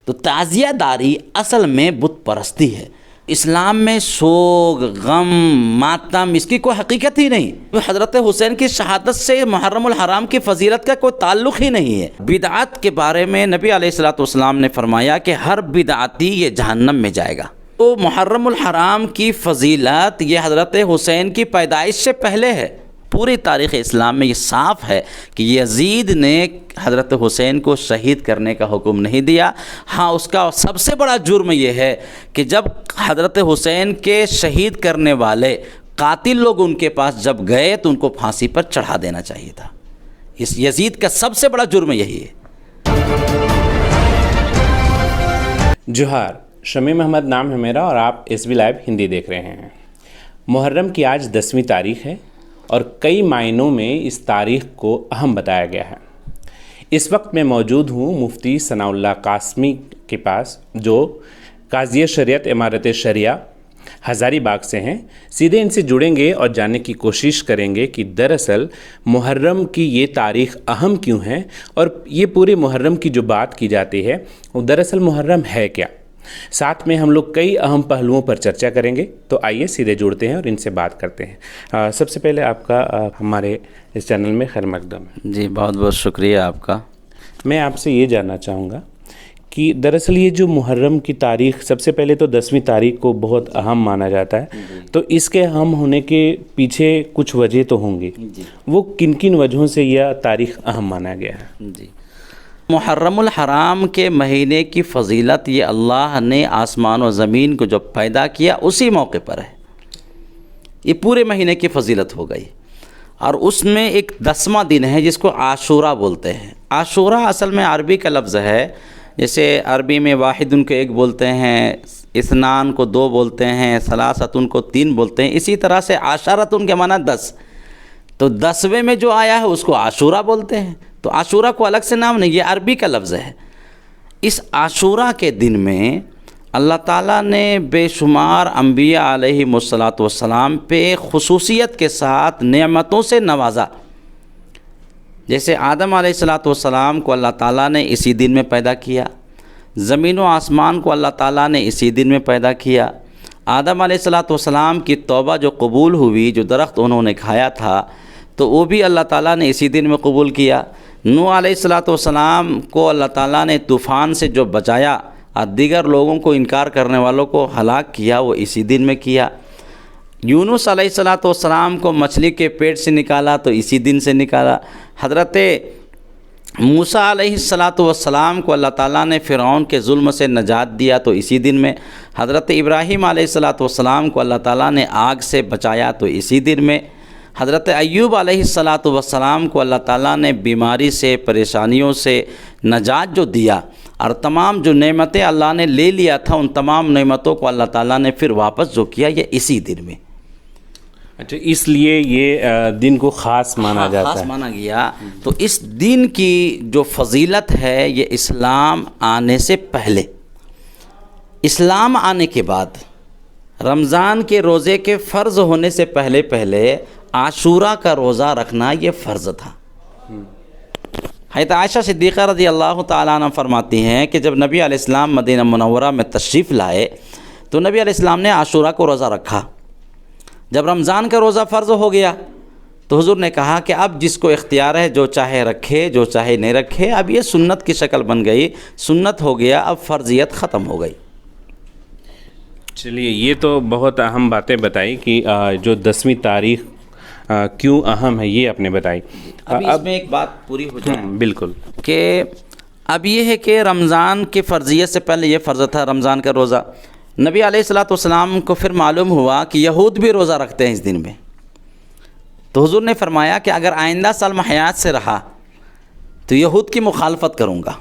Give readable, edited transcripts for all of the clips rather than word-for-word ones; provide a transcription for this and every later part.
تو تعزیہ داری اصل میں بت پرستی ہے۔ اسلام میں سوگ، غم، ماتم اس کی کوئی حقیقت ہی نہیں۔ حضرت حسین کی شہادت سے محرم الحرام کی فضیلت کا کوئی تعلق ہی نہیں ہے۔ بدعت کے بارے میں نبی علیہ الصلوۃ والسلام نے فرمایا کہ ہر بدعتی یہ جہنم میں جائے گا۔ تو محرم الحرام کی فضیلت یہ حضرت حسین کی پیدائش سے پہلے ہے۔ پوری تاریخ اسلام میں یہ صاف ہے کہ یزید نے حضرت حسین کو شہید کرنے کا حکم نہیں دیا۔ ہاں، اس کا سب سے بڑا جرم یہ ہے کہ جب حضرت حسین کے شہید کرنے والے قاتل لوگ ان کے پاس جب گئے تو ان کو پھانسی پر چڑھا دینا چاہیے تھا۔ اس یزید کا سب سے بڑا جرم یہی ہے۔ جوہار، شمیم احمد نام ہے میرا اور آپ ایس بی لائیو ہندی دیکھ رہے ہیں۔ محرم کی آج 10ویں تاریخ ہے اور کئی معنوں میں اس تاریخ کو اہم بتایا گیا ہے۔ اس وقت میں موجود ہوں مفتی ثناء اللہ قاسمی کے پاس، جو قاضی شریعت امارت شریعہ ہزاری باغ سے ہیں۔ سیدھے ان سے جڑیں گے اور جاننے کی کوشش کریں گے کہ دراصل محرم کی یہ تاریخ اہم کیوں ہے، اور یہ پورے محرم کی جو بات کی جاتی ہے وہ دراصل محرم ہے کیا۔ ساتھ میں ہم لوگ کئی اہم پہلوؤں پر چرچا کریں گے، تو آئیے سیدھے جڑتے ہیں اور ان سے بات کرتے ہیں۔ سب سے پہلے آپ کا ہمارے اس چینل میں خیر مقدم ہے۔ جی، بہت بہت شکریہ آپ کا۔ میں آپ سے یہ جاننا چاہوں گا کہ دراصل یہ جو محرم کی تاریخ، سب سے پہلے تو 10ویں تاریخ کو بہت اہم مانا جاتا ہے، تو اس کے اہم ہونے کے پیچھے کچھ وجہ تو ہوں گی، وہ کن کن وجہوں سے یہ تاریخ اہم مانا گیا ہے؟ جی، محرم الحرام کے مہینے کی فضیلت یہ اللہ نے آسمان و زمین کو جب پیدا کیا اسی موقع پر ہے۔ یہ پورے مہینے کی فضیلت ہو گئی، اور اس میں ایک 10واں دن ہے جس کو عاشورہ بولتے ہیں۔ عاشورہ اصل میں عربی کا لفظ ہے، جیسے عربی میں واحد ان کو ایک بولتے ہیں، اثنان کو 2 بولتے ہیں، ثلاثت ان کو 3 بولتے ہیں، اسی طرح سے عشرۃ ان کے معنی 10۔ تو 10ویں میں جو آیا ہے اس کو عاشورہ بولتے ہیں۔ تو عاشورہ کو الگ سے نام نہیں، یہ عربی کا لفظ ہے۔ اس عاشورہ کے دن میں اللہ تعالیٰ نے بے شمار انبیاء علیہم الصلاۃ والسلام پہ خصوصیت کے ساتھ نعمتوں سے نوازا۔ جیسے آدم علیہ الصلاۃ والسلام کو اللہ تعالیٰ نے اسی دن میں پیدا کیا، زمین و آسمان کو اللہ تعالیٰ نے اسی دن میں پیدا کیا۔ آدم علیہ الصلاۃ والسلام کی توبہ جو قبول ہوئی، جو درخت انہوں نے کھایا تھا، تو وہ بھی اللہ تعالیٰ نے اسی دن میں قبول کیا۔ نوح علیہ الصلاۃ والسلام کو اللہ تعالیٰ نے طوفان سے جو بچایا اور دیگر لوگوں کو انکار کرنے والوں کو ہلاک کیا، وہ اسی دن میں کیا۔ یونس علیہ الصلاۃ والسلام کو مچھلی کے پیٹ سے نکالا تو اسی دن سے نکالا۔ حضرت موسیٰ علیہ الصلاۃ والسلام کو اللہ تعالیٰ نے فرعون کے ظلم سے نجات دیا تو اسی دن میں۔ حضرت ابراہیم علیہ الصلاۃ والسلام کو اللہ تعالیٰ نے آگ سے بچایا تو اسی دن میں۔ حضرت ایوب علیہ الصلاۃ والسلام کو اللہ تعالیٰ نے بیماری سے، پریشانیوں سے نجات جو دیا، اور تمام جو نعمتیں اللہ نے لے لیا تھا ان تمام نعمتوں کو اللہ تعالیٰ نے پھر واپس جو کیا، یہ اسی دن میں۔ اچھا، اس لیے یہ دن کو خاص مانا جاتا ہے، خاص مانا گیا۔ تو اس دن کی جو فضیلت ہے یہ اسلام آنے سے پہلے، اسلام آنے کے بعد، رمضان کے روزے کے فرض ہونے سے پہلے عاشورہ کا روزہ رکھنا یہ فرض تھا۔ حضرت عائشہ صدیقہ رضی اللہ تعالیٰ عنہ فرماتی ہیں کہ جب نبی علیہ السلام مدینہ منورہ میں تشریف لائے تو نبی علیہ السلام نے عاشورہ کو روزہ رکھا۔ جب رمضان کا روزہ فرض ہو گیا تو حضور نے کہا کہ اب جس کو اختیار ہے، جو چاہے رکھے، جو چاہے نہیں رکھے، اب یہ سنت کی شکل بن گئی، سنت ہو گیا، اب فرضیت ختم ہو گئی۔ چلیے، یہ تو بہت اہم باتیں بتائی کہ جو 10ویں تاریخ کیوں اہم ہے، یہ آپ نے بتائی۔ ابھی اس میں ایک بات پوری ہو جائے، بالکل، کہ اب یہ ہے کہ رمضان کی فرضیت سے پہلے یہ فرض تھا رمضان کا روزہ۔ نبی علیہ الصلاۃ والسلام کو پھر معلوم ہوا کہ یہود بھی روزہ رکھتے ہیں اس دن میں، تو حضور نے فرمایا کہ اگر آئندہ سال میں حیات سے رہا تو یہود کی مخالفت کروں گا،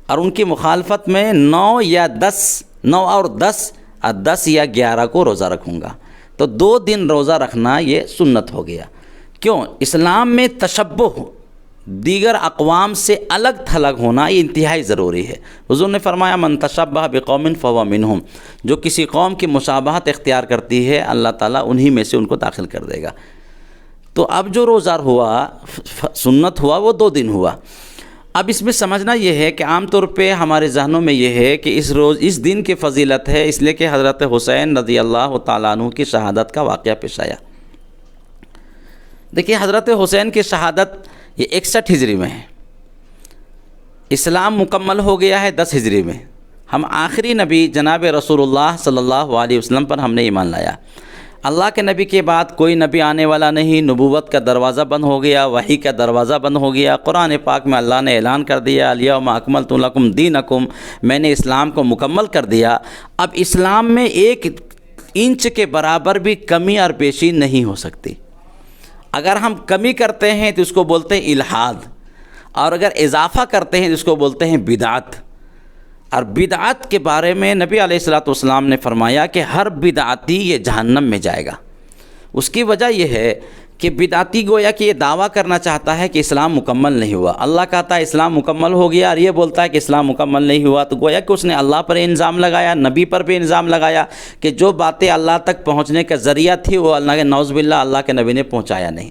اور ان کی مخالفت میں 9 اور 10 یا 11 کو روزہ رکھوں گا۔ تو 2 دن روزہ رکھنا یہ سنت ہو گیا۔ کیوں؟ اسلام میں تشبہ، دیگر اقوام سے الگ تھلگ ہونا یہ انتہائی ضروری ہے۔ حضور نے فرمایا من تشبہ بقوم فہو منہم، جو کسی قوم کی مشابہت اختیار کرتی ہے اللہ تعالیٰ انہی میں سے ان کو داخل کر دے گا۔ تو اب جو روزہ ہوا، سنت ہوا، وہ 2 دن ہوا۔ اب اس میں سمجھنا یہ ہے کہ عام طور پہ ہمارے ذہنوں میں یہ ہے کہ اس دن کی فضیلت ہے اس لیے کہ حضرت حسین رضی اللہ تعالیٰ عنہ کی شہادت کا واقعہ پیش آیا۔ دیکھیے حضرت حسین کی شہادت یہ 61 ہجری میں ہے، اسلام مکمل ہو گیا ہے 10 ہجری میں۔ ہم آخری نبی جناب رسول اللہ صلی اللہ علیہ وسلم پر ہم نے ایمان لایا۔ اللہ کے نبی کے بعد کوئی نبی آنے والا نہیں، نبوت کا دروازہ بند ہو گیا، وحی کا دروازہ بند ہو گیا۔ قرآن پاک میں اللہ نے اعلان کر دیا الیوم اکملت لکم دینکم، میں نے اسلام کو مکمل کر دیا۔ اب اسلام میں 1 انچ کے برابر بھی کمی اور بیشی نہیں ہو سکتی۔ اگر ہم کمی کرتے ہیں تو اس کو بولتے ہیں الحاد، اور اگر اضافہ کرتے ہیں تو اس کو بولتے ہیں بدعت۔ اور بدعت کے بارے میں نبی علیہ الصلوۃ والسلام نے فرمایا کہ ہر بدعتی یہ جہنم میں جائے گا۔ اس کی وجہ یہ ہے کہ بدعتی گویا کہ یہ دعویٰ کرنا چاہتا ہے کہ اسلام مکمل نہیں ہوا۔ اللہ کہتا ہے اسلام مکمل ہو گیا، اور یہ بولتا ہے کہ اسلام مکمل نہیں ہوا، تو گویا کہ اس نے اللہ پر الزام لگایا، نبی پر بھی الزام لگایا کہ جو باتیں اللہ تک پہنچنے کا ذریعہ تھی وہ اللہ کے نعوذ باللہ اللہ کے نبی نے پہنچایا نہیں۔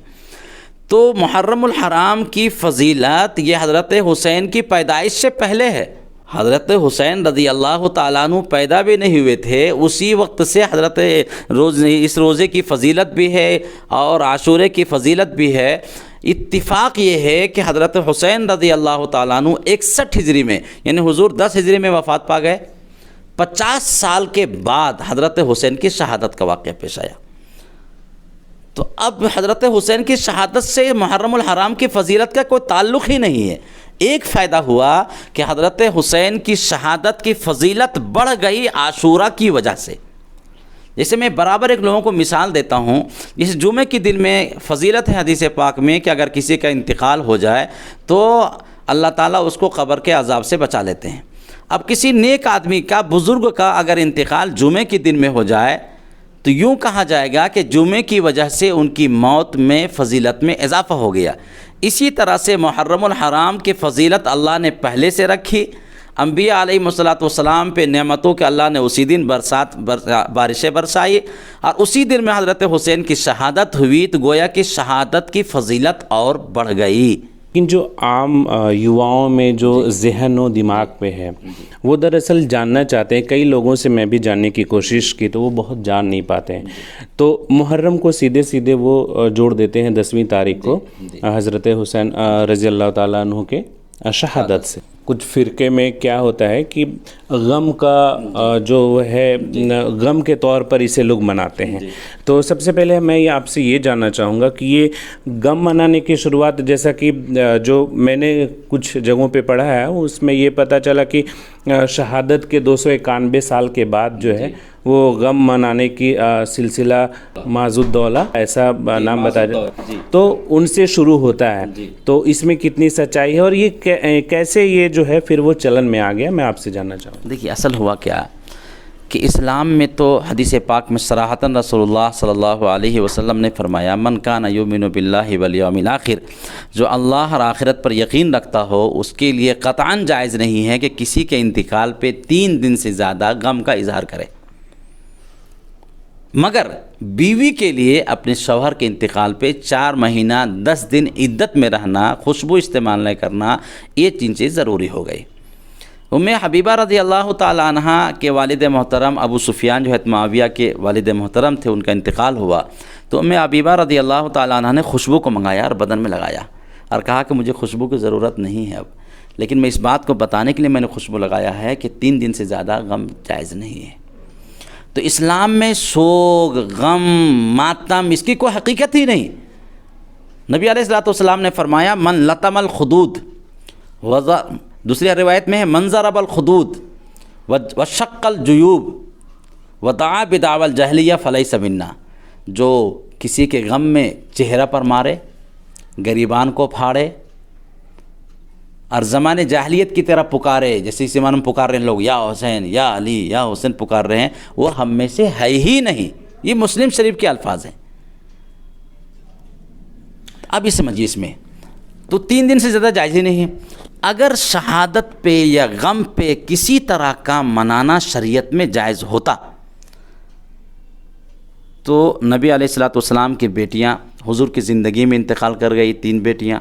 تو محرم الحرام کی فضیلت یہ حضرت حسین کی پیدائش سے پہلے ہے۔ حضرت حسین رضی اللہ تعالیٰ عنہ پیدا بھی نہیں ہوئے تھے، اسی وقت سے حضرت اس روزے کی فضیلت بھی ہے اور عاشورے کی فضیلت بھی ہے۔ اتفاق یہ ہے کہ حضرت حسین رضی اللہ تعالیٰ عنہ 61 ہجری میں، یعنی حضور 10 ہجری میں وفات پا گئے، 50 سال کے بعد حضرت حسین کی شہادت کا واقعہ پیش آیا۔ تو اب حضرت حسین کی شہادت سے محرم الحرام کی فضیلت کا کوئی تعلق ہی نہیں ہے۔ ایک فائدہ ہوا کہ حضرت حسین کی شہادت کی فضیلت بڑھ گئی عاشورہ کی وجہ سے۔ جیسے میں برابر ایک لوگوں کو مثال دیتا ہوں، اس جمعے کے دن میں فضیلت ہے حدیث پاک میں کہ اگر کسی کا انتقال ہو جائے تو اللہ تعالیٰ اس کو قبر کے عذاب سے بچا لیتے ہیں۔ اب کسی نیک آدمی کا، بزرگ کا اگر انتقال جمعے کے دن میں ہو جائے تو یوں کہا جائے گا کہ جمعے کی وجہ سے ان کی موت میں فضیلت میں اضافہ ہو گیا۔ اسی طرح سے محرم الحرام کی فضیلت اللہ نے پہلے سے رکھی، انبیاء علیہ الصلوۃ والسلام پہ نعمتوں کے اللہ نے اسی دن بارشیں برسائی، اور اسی دن میں حضرت حسین کی شہادت ہوئی، تو گویا کہ شہادت کی فضیلت اور بڑھ گئی۔ لیکن جو عام یواؤں میں جو ذہن و دماغ پہ ہے وہ دراصل جاننا چاہتے ہیں، کئی لوگوں سے میں بھی جاننے کی کوشش کی تو وہ بہت جان نہیں پاتے ہیں، تو محرم کو سیدھے وہ جوڑ دیتے ہیں 10ویں تاریخ کو حضرت حسین رضی اللہ تعالیٰ عنہ کے شہادت سے۔ کچھ فرقے میں کیا ہوتا ہے کہ غم کا جو ہے غم کے طور پر اسے لوگ مناتے ہیں۔ تو سب سے پہلے میں آپ سے یہ جاننا چاہوں گا کہ یہ غم منانے کی شروعات، جیسا کہ جو میں نے کچھ جگہوں پہ پڑھا ہے اس میں یہ پتہ چلا کہ شہادت کے 291 سال کے بعد جو ہے وہ غم منانے کی سلسلہ معز الدولہ ایسا نام بتایا جائے تو ان سے شروع ہوتا ہے۔ تو اس میں کتنی سچائی ہے اور یہ کیسے یہ جو ہے پھر وہ چلن میں آ گیا، میں آپ سے جاننا چاہوں گا۔ دیکھیے اصل ہوا کیا کہ اسلام میں تو حدیث پاک میں صراحتاً رسول اللہ صلی اللہ علیہ وسلم نے فرمایا من کان یؤمن باللہ والیوم الآخر، جو اللہ اور آخرت پر یقین رکھتا ہو اس کے لیے قطعاً جائز نہیں ہے کہ کسی کے انتقال پہ 3 دن سے زیادہ غم کا اظہار کرے، مگر بیوی کے لیے اپنے شوہر کے انتقال پہ 4 مہینہ 10 دن عدت میں رہنا، خوشبو استعمال نہیں کرنا، یہ 3 چیز ضروری ہو گئی۔ ام حبیبہ رضی اللہ تعالی عنہ کے والد محترم ابو سفیان جو ہے معاویہ کے والد محترم تھے، ان کا انتقال ہوا تو ام حبیبہ رضی اللہ تعالی عنہ نے خوشبو کو منگایا اور بدن میں لگایا اور کہا کہ مجھے خوشبو کی ضرورت نہیں ہے اب، لیکن میں اس بات کو بتانے کے لیے میں نے خوشبو لگایا ہے کہ 3 دن سے زیادہ غم جائز نہیں ہے۔ تو اسلام میں سوگ، غم، ماتم اس کی کوئی حقیقت ہی نہیں۔ نبی علیہ الصلوۃ والسلام نے فرمایا من لطم الخدود، دوسری روایت میں ہے من ضرب الخدود وشق الجیوب ودعا بدعوی الجاہلیہ فلیس منا، جو کسی کے غم میں چہرہ پر مارے، گریبان کو پھاڑے اور زمانے جاہلیت کی طرح پکارے، جیسے اس زمانے میں پکار رہے ہیں لوگ یا حسین یا علی یا حسین پکار رہے ہیں، وہ ہم میں سے ہے ہی نہیں۔ یہ مسلم شریف کے الفاظ ہیں۔ اب اس مجلس میں تو 3 دن سے زیادہ جائز ہی نہیں ہے۔ اگر شہادت پہ یا غم پہ کسی طرح کا منانا شریعت میں جائز ہوتا تو نبی علیہ الصلوۃ والسلام کی بیٹیاں حضور کی زندگی میں انتقال کر گئی، 3 بیٹیاں،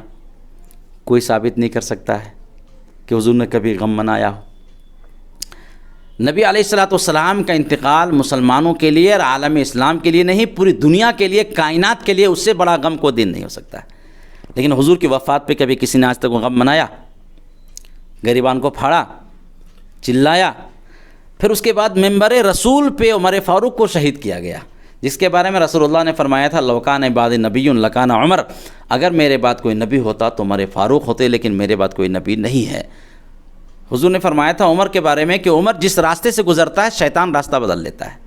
کوئی ثابت نہیں کر سکتا ہے۔ کہ حضور نے کبھی غم منایا ہو. نبی علیہ الصلوۃ والسلام کا انتقال مسلمانوں کے لیے اور عالم اسلام کے لیے نہیں، پوری دنیا کے لیے، کائنات کے لیے اس سے بڑا غم کو دن نہیں ہو سکتا ہے. لیکن حضور کی وفات پہ کبھی کسی نے آج تک وہ غم منایا؟ غریبان کو پھاڑا، چلایا. پھر اس کے بعد ممبر رسول پہ عمر فاروق کو شہید کیا گیا، جس کے بارے میں رسول اللہ نے فرمایا تھا لو کان بعد نبی لکان عمر، اگر میرے بعد کوئی نبی ہوتا تو عمر فاروق ہوتے، لیکن میرے بعد کوئی نبی نہیں ہے. حضور نے فرمایا تھا عمر کے بارے میں کہ عمر جس راستے سے گزرتا ہے شیطان راستہ بدل لیتا ہے.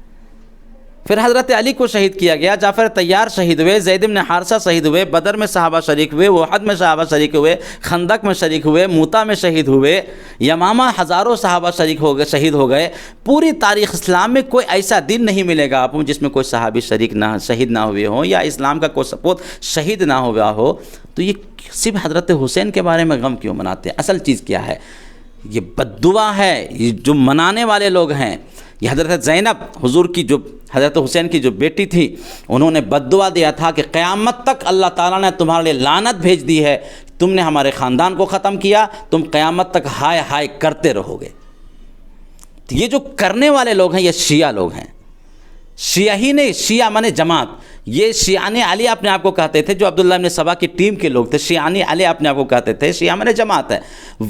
پھر حضرت علی کو شہید کیا گیا، جعفر طیار شہید ہوئے، زید بن حارثہ شہید ہوئے، بدر میں صحابہ شریک ہوئے، احد میں صحابہ شریک ہوئے، خندق میں شریک ہوئے، موتا میں شہید ہوئے، یمامہ ہزاروں صحابہ شہید ہو گئے. پوری تاریخ اسلام میں کوئی ایسا دن نہیں ملے گا آپ کو جس میں کوئی صحابی شہید نہ ہوئے ہوں یا اسلام کا کوئی سپوت شہید نہ ہوا ہو. تو یہ صرف حضرت حسین کے بارے میں غم کیوں مناتے ہیں؟ اصل چیز کیا ہے؟ یہ بد دعا ہے. یہ جو منانے والے لوگ ہیں، یہ حضرت زینب حضور کی جو حضرت حسین کی جو بیٹی تھی، انہوں نے بد دعا دیا تھا کہ قیامت تک اللہ تعالیٰ نے تمہارے لیے لعنت بھیج دی ہے، تم نے ہمارے خاندان کو ختم کیا، تم قیامت تک ہائے ہائے کرتے رہو گے. تو یہ جو کرنے والے لوگ ہیں یہ شیعہ لوگ ہیں. شیعہ ہی نہیں، شیعہ مانے جماعت. یہ شیعان علی اپنے آپ کو کہتے تھے، جو عبداللہ ابن سبا کی ٹیم کے لوگ تھے، شیعان علی اپنے آپ کو کہتے تھے. شیعہ مانے جماعت ہے.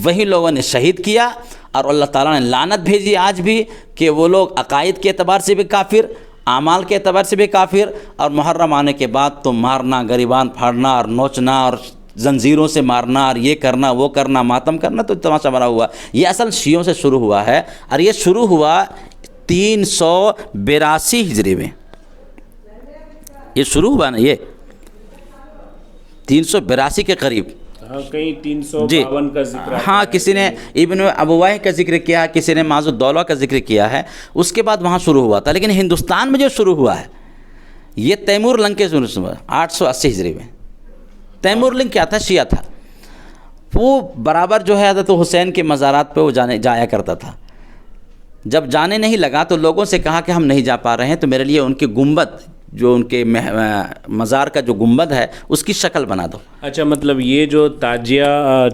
وہی لوگوں نے شہید کیا اور اللہ تعالیٰ نے لعنت بھیجی آج بھی کہ وہ لوگ عقائد کے اعتبار سے بھی کافر، اعمال کے اعتبار سے بھی کافر، اور محرم آنے کے بعد تو مارنا، گریبان پھاڑنا اور نوچنا اور زنجیروں سے مارنا اور یہ کرنا وہ کرنا، ماتم کرنا، تو تماشا بنا ہوا. یہ اصل شیعوں سے شروع ہوا ہے، اور یہ شروع ہوا 382 ہجری میں. یہ شروع ہوا نا، یہ 382 کے قریب. کہیں 352 کا ذکر ہے. ہاں، کسی نے ابن ابویہ کا ذکر کیا، کسی نے معاذ الدولہ کا ذکر کیا ہے. اس کے بعد وہاں شروع ہوا تھا. لیکن ہندوستان میں جو شروع ہوا ہے یہ تیمور لنگ کے 880 ہجری میں. تیمور لنگ کیا تھا؟ شیعہ تھا. وہ برابر جو ہے حضرت حسین کے مزارات پہ وہ جایا کرتا تھا. جب جانے نہیں لگا تو لوگوں سے کہا کہ ہم نہیں جا پا رہے ہیں، تو میرے لیے ان کے گنبد، جو ان کے مزار کا جو گنبد ہے اس کی شکل بنا دو. اچھا، مطلب یہ جو تاجیہ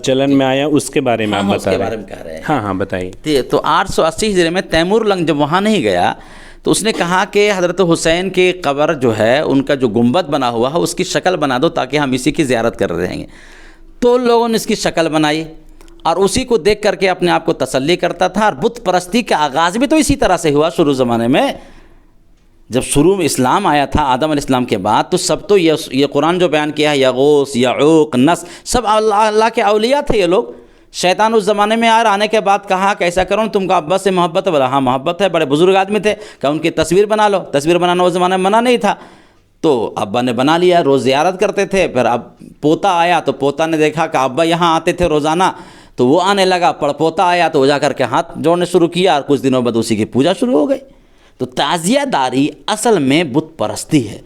چلن میں آیا اس کے بارے میں آپ بتا رہے ہیں؟ ہاں بتائیے. تو 880 ہجری میں تیمور لنگ جب وہاں نہیں گیا تو اس نے کہا کہ حضرت حسین کی قبر جو ہے ان کا جو گنبد بنا ہوا ہے اس کی شکل بنا دو تاکہ ہم اسی کی زیارت کر رہیں گے. تو لوگوں نے اس کی شکل بنائی اور اسی کو دیکھ کر کے اپنے آپ کو تسلی کرتا تھا. اور بت پرستی کا آغاز بھی تو اسی طرح سے ہوا شروع زمانے میں. جب شروع میں اسلام آیا تھا آدم علیہ السلام کے بعد، تو سب تو یہ قرآن جو بیان کیا ہے، یغوث، یعوق، نصر، سب اللہ کے اولیاء تھے یہ لوگ. شیطان اس زمانے میں آنے کے بعد کہا کہ ایسا کرو، تم کو ابا سے محبت ہے؟ بولا ہاں محبت ہے. بڑے بزرگ آدمی تھے کہ ان کی تصویر بنا لو. تصویر بنانا اس زمانے میں منع نہیں تھا، تو ابا نے بنا لیا. روز زیارت کرتے تھے. پھر اب پوتا آیا تو پوتا نے دیکھا کہ ابا یہاں آتے تھے روزانہ، تو وہ آنے لگا. پوتا آیا تو وہ جا کر کے ہاتھ جوڑنے شروع کیا اور کچھ دنوں بعد اسی کی پوجا شروع ہو گئی. تو تعزیہ داری اصل میں بت پرستی ہے.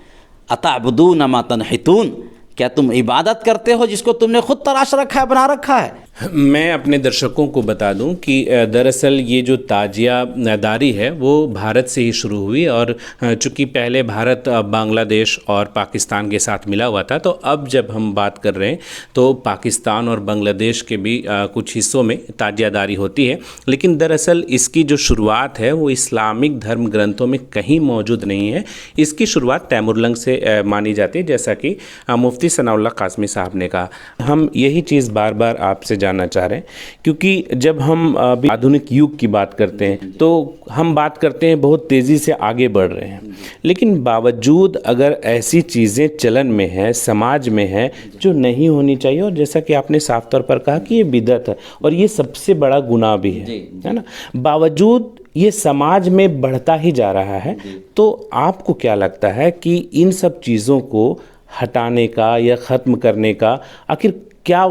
اتعبدون ما تنحتون، کیا تم عبادت کرتے ہو جس کو تم نے خود تراش رکھا ہے، بنا رکھا ہے؟ میں اپنے درشکوں کو بتا دوں کہ دراصل یہ جو تاجیہ داری ہے وہ بھارت سے ہی شروع ہوئی، اور چونکہ پہلے بھارت بنگلہ دیش اور پاکستان کے ساتھ ملا ہوا تھا، تو اب جب ہم بات کر رہے ہیں تو پاکستان اور بنگلہ دیش کے بھی کچھ حصوں میں تاجیہ داری ہوتی ہے. لیکن دراصل اس کی جو شروعات ہے وہ اسلامک دھرم گرنتھوں میں کہیں موجود نہیں ہے. اس کی شروعات تیمور لنگ سے مانی جاتی ہے، جیسا کہ مفتی ثناء اللہ قاسمی صاحب نے کہا. ہم یہی چیز بار بار آپ سے جاننا چاہ رہے ہیں، کیونکہ جب ہم آدھونک یوگ کی بات کرتے ہیں تو ہم بات کرتے ہیں بہت تیزی سے آگے بڑھ رہے ہیں، لیکن باوجود اگر ایسی چیزیں چلن میں ہیں، سماج میں ہیں جو نہیں ہونی چاہیے، اور جیسا کہ آپ نے صاف طور پر کہا کہ یہ بدعت ہے اور یہ سب سے بڑا گناہ بھی ہے نا، باوجود یہ سماج میں بڑھتا ہی جا رہا ہے. تو آپ کو کیا لگتا ہے کہ ان سب چیزوں کو ہٹانے کا یا ختم کرنے کا آخر کیا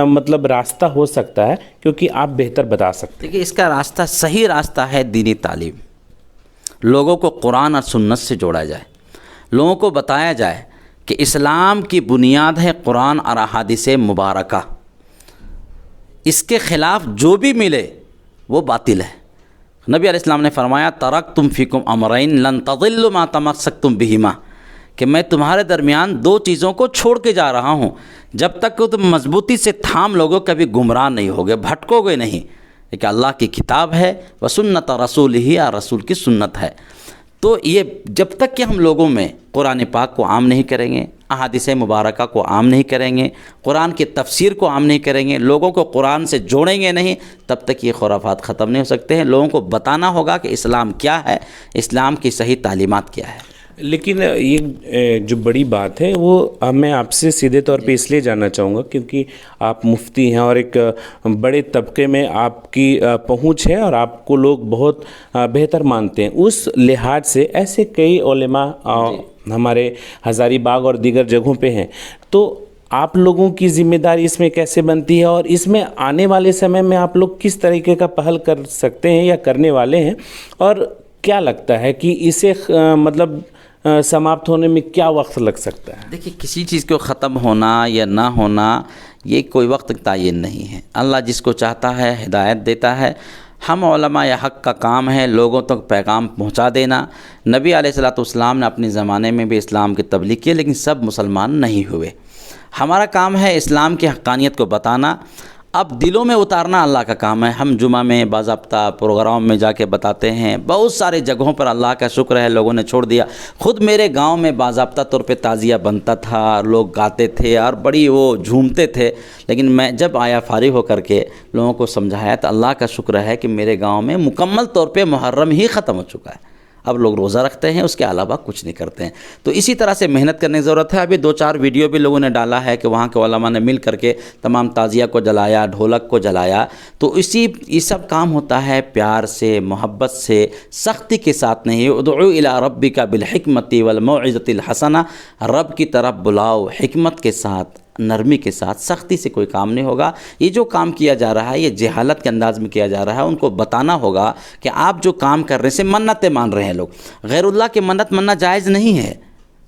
مطلب راستہ ہو سکتا ہے؟ کیونکہ آپ بہتر بتا سکتے ہیں. دیکھیے، اس کا راستہ، صحیح راستہ ہے دینی تعلیم. لوگوں کو قرآن اور سنت سے جوڑا جائے، لوگوں کو بتایا جائے کہ اسلام کی بنیاد ہے قرآن اور احادیث مبارکہ. اس کے خلاف جو بھی ملے وہ باطل ہے. نبی علیہ السلام نے فرمایا ترکتم فیکم امرین لن تضلوا ما تمسکتم بہما، کہ میں تمہارے درمیان دو چیزوں کو چھوڑ کے جا رہا ہوں، جب تک کہ تم مضبوطی سے تھام لوگو کبھی گمراہ نہیں ہوگے، بھٹکو گے نہیں۔ کہ اللہ کی کتاب ہے و سنت رسول ہی، اور رسول کی سنت ہے۔ تو یہ جب تک کہ ہم لوگوں میں قرآن پاک کو عام نہیں کریں گے، احادیث مبارکہ کو عام نہیں کریں گے، قرآن کی تفسیر کو عام نہیں کریں گے، لوگوں کو قرآن سے جوڑیں گے نہیں، تب تک یہ خرافات ختم نہیں ہو سکتے ہیں۔ لوگوں کو بتانا ہوگا کہ اسلام کیا ہے، اسلام کی صحیح تعلیمات کیا ہے۔ لیکن یہ جو بڑی بات ہے وہ میں آپ سے سیدھے طور پہ اس لیے جاننا چاہوں گا کیونکہ آپ مفتی ہیں اور ایک بڑے طبقے میں آپ کی پہنچ ہے اور آپ کو لوگ بہت بہتر مانتے ہیں۔ اس لحاظ سے ایسے کئی علماء ہمارے ہزاری باغ اور دیگر جگہوں پہ ہیں، تو آپ لوگوں کی ذمہ داری اس میں کیسے بنتی ہے، اور اس میں آنے والے سمے میں آپ لوگ کس طریقے کا پہل کر سکتے ہیں یا کرنے والے ہیں، اور کیا لگتا ہے کہ اسے مطلب سماپت ہونے میں کیا وقت لگ سکتا ہے؟ دیکھیے، کسی چیز کو ختم ہونا یا نہ ہونا یہ کوئی وقت تعین نہیں ہے۔ اللہ جس کو چاہتا ہے ہدایت دیتا ہے۔ ہم علماء حق کا کام ہے لوگوں تک پیغام پہنچا دینا۔ نبی علیہ الصلوۃ والسلام نے اپنے زمانے میں بھی اسلام کی تبلیغ کی، لیکن سب مسلمان نہیں ہوئے۔ ہمارا کام ہے اسلام کی حقانیت کو بتانا، اب دلوں میں اتارنا اللہ کا کام ہے۔ ہم جمعہ میں باضابطہ پروگرام میں جا کے بتاتے ہیں، بہت سارے جگہوں پر اللہ کا شکر ہے لوگوں نے چھوڑ دیا۔ خود میرے گاؤں میں باضابطہ طور پہ تعزیہ بنتا تھا، لوگ گاتے تھے اور بڑی وہ جھومتے تھے، لیکن میں جب آیا فارغ ہو کر کے لوگوں کو سمجھایا تو اللہ کا شکر ہے کہ میرے گاؤں میں مکمل طور پہ محرم ہی ختم ہو چکا ہے۔ اب لوگ روزہ رکھتے ہیں، اس کے علاوہ کچھ نہیں کرتے ہیں۔ تو اسی طرح سے محنت کرنے کی ضرورت ہے۔ ابھی 2-4 ویڈیو بھی لوگوں نے ڈالا ہے کہ وہاں کے علماء نے مل کر کے تمام تعزیہ کو جلایا، ڈھولک کو جلایا۔ تو یہ سب کام ہوتا ہے پیار سے، محبت سے، سختی کے ساتھ نہیں۔ ادعو الی ربک بالحکمۃ والموعظۃ الحسنہ، رب کی طرف بلاؤ حکمت کے ساتھ، نرمی کے ساتھ، سختی سے کوئی کام نہیں ہوگا۔ یہ جو کام کیا جا رہا ہے یہ جہالت کے انداز میں کیا جا رہا ہے۔ ان کو بتانا ہوگا کہ آپ جو کام کر رہے ہیں، سے منتیں مان رہے ہیں لوگ، غیر اللہ کی منت مننا جائز نہیں ہے۔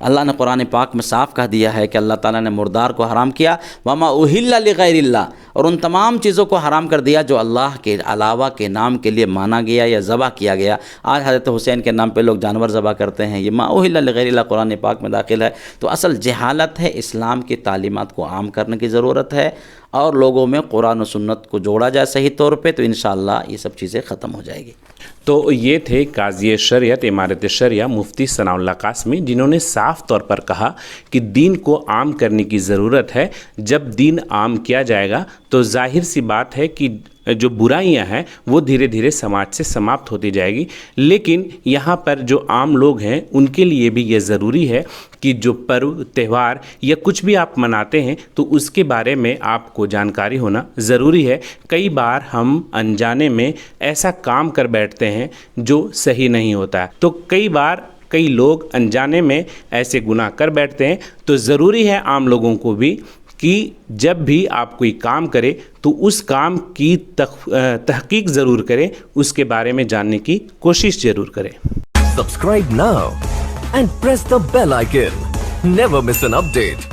اللہ نے قرآن پاک میں صاف کہہ دیا ہے کہ اللہ تعالیٰ نے مردار کو حرام کیا، وما اہل لغیر اللہ، اور ان تمام چیزوں کو حرام کر دیا جو اللہ کے علاوہ کے نام کے لیے مانا گیا یا ذبح کیا گیا۔ آج حضرت حسین کے نام پہ لوگ جانور ذبح کرتے ہیں، یہ ما اہل لغیر اللہ قرآن پاک میں داخل ہے۔ تو اصل جہالت ہے، اسلام کی تعلیمات کو عام کرنے کی ضرورت ہے، اور لوگوں میں قرآن و سنت کو جوڑا جائے صحیح طور پہ، تو انشاءاللہ یہ سب چیزیں ختم ہو جائے گی۔ تو یہ تھے قاضی شریعت امارت شریعہ مفتی ثناء اللہ قاسمی، جنہوں نے صاف طور پر کہا کہ دین کو عام کرنے کی ضرورت ہے۔ جب دین عام کیا جائے گا تو ظاہر سی بات ہے کہ جو برائیاں ہیں وہ دھیرے دھیرے سماج سے سماپت ہوتی جائے گی۔ لیکن یہاں پر جو عام لوگ ہیں ان کے لیے بھی یہ ضروری ہے کہ جو پرو، تہوار یا کچھ بھی آپ مناتے ہیں تو اس کے بارے میں آپ کو جانکاری ہونا ضروری ہے۔ کئی بار ہم انجانے میں ایسا کام کر بیٹھتے ہیں جو صحیح نہیں ہوتا ہے، تو کئی لوگ انجانے میں ایسے گناہ کر بیٹھتے ہیں۔ تو ضروری ہے عام لوگوں کو بھی کہ جب بھی آپ کوئی کام کرے تو اس کام کی تحقیق ضرور کریں، اس کے بارے میں جاننے کی کوشش ضرور کریں۔ Subscribe now and press the bell icon. Never miss an update.